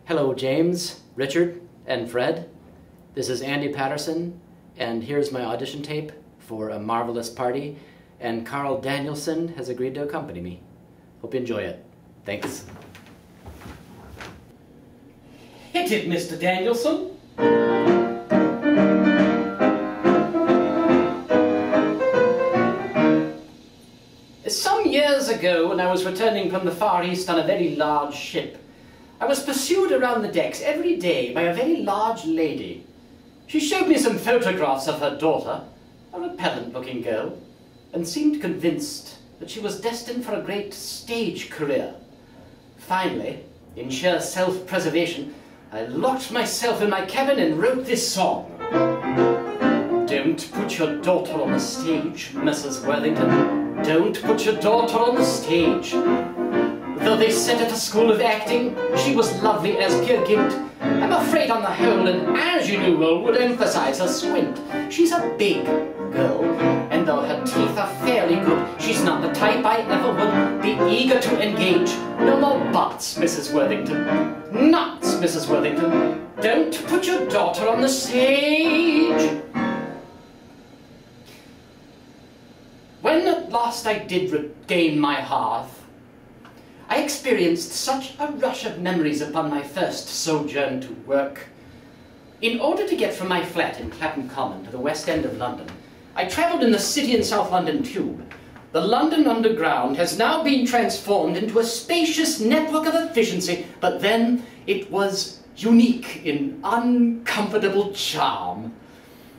Hello, James, Richard, and Fred. This is Andy Paterson, and here's my audition tape for A Marvelous Party, and Carl Danielson has agreed to accompany me. Hope you enjoy it. Thanks. Hit it, Mr. Danielson. Some years ago, when I was returning from the Far East on a very large ship, I was pursued around the decks every day by a very large lady. She showed me some photographs of her daughter, a repellent-looking girl, and seemed convinced that she was destined for a great stage career. Finally, in sheer self-preservation, I locked myself in my cabin and wrote this song. Don't put your daughter on the stage, Mrs. Worthington. Don't put your daughter on the stage. Though they sent her to school of acting, she was lovely as Peer Gynt. I'm afraid on the whole, and as you knew, would emphasize her squint. She's a big girl, and though her teeth are fairly good, she's not the type I ever would be eager to engage. No more buts, Mrs. Worthington. Nuts, Mrs. Worthington. Don't put your daughter on the stage. When at last I did regain my hearth, I experienced such a rush of memories upon my first sojourn to work. In order to get from my flat in Clapham Common to the West End of London, I travelled in the City and South London Tube. The London Underground has now been transformed into a spacious network of efficiency, but then it was unique in uncomfortable charm.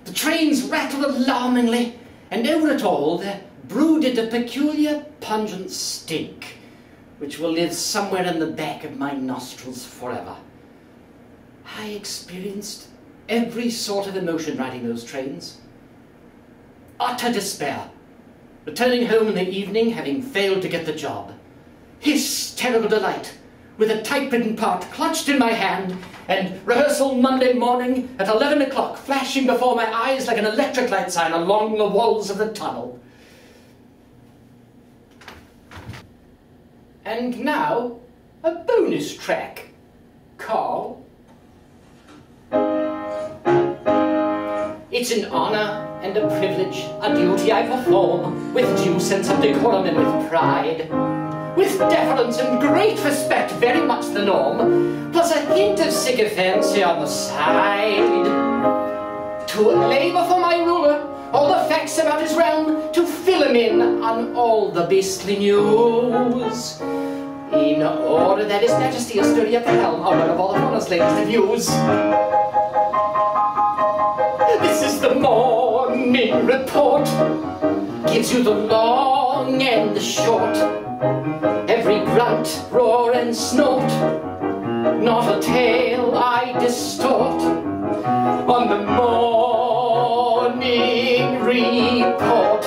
The trains rattled alarmingly, and over it all there brooded a peculiar pungent stink, which will live somewhere in the back of my nostrils forever. I experienced every sort of emotion riding those trains. Utter despair, returning home in the evening having failed to get the job. Hysterical delight, with a typewritten part clutched in my hand, and rehearsal Monday morning at 11 o'clock flashing before my eyes like an electric light sign along the walls of the tunnel. And now, a bonus track. Carl. It's an honour and a privilege, a duty I perform, with due sense of decorum and with pride. With deference and great respect, very much the norm, plus a hint of sycophancy on the side. To labour for my ruler, all the facts about his realm, to fill him in on all the beastly news. In order that his majesty is sturdy at the helm, out of all the foreigners' latest views. This is the morning report, gives you the long and the short, every grunt, roar and snort, not a tale I distort. On the morning report.